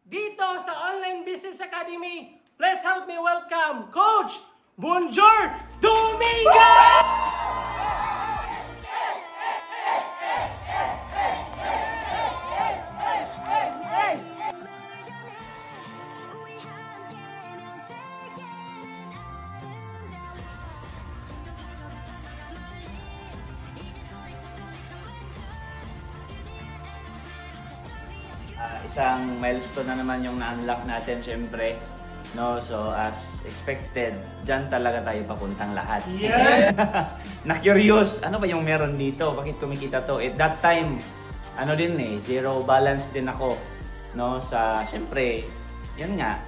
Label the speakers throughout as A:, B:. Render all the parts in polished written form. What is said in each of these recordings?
A: dito sa Online Business Academy. Please help me welcome Coach Bonjour Dominguez!
B: Isang milestone na naman yung na-unlock natin syempre. No, so as expected, dyan talaga tayo papuntang lahat.
A: Yeah!
B: Na-curious, ano ba yung meron dito? Bakit kumikita to? At that time, ano din zero balance din ako. No, sa syempre, yun nga,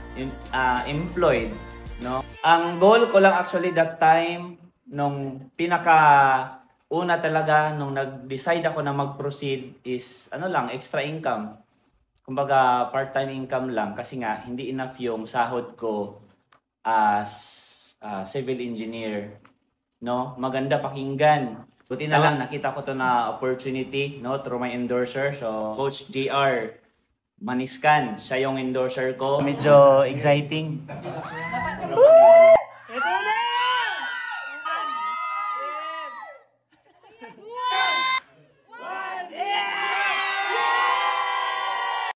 B: employed. No? Ang goal ko lang actually that time, nung una talaga, nung nag-decide ako na mag-proceed is, extra income. Kumbaga, part-time income lang kasi nga hindi enough yung sahod ko as civil engineer. No? Maganda pakinggan. Buti na lang nakita ko to na opportunity, no, through my endorser. So, Coach JR Maniscan, siya yung endorser ko. Medyo exciting.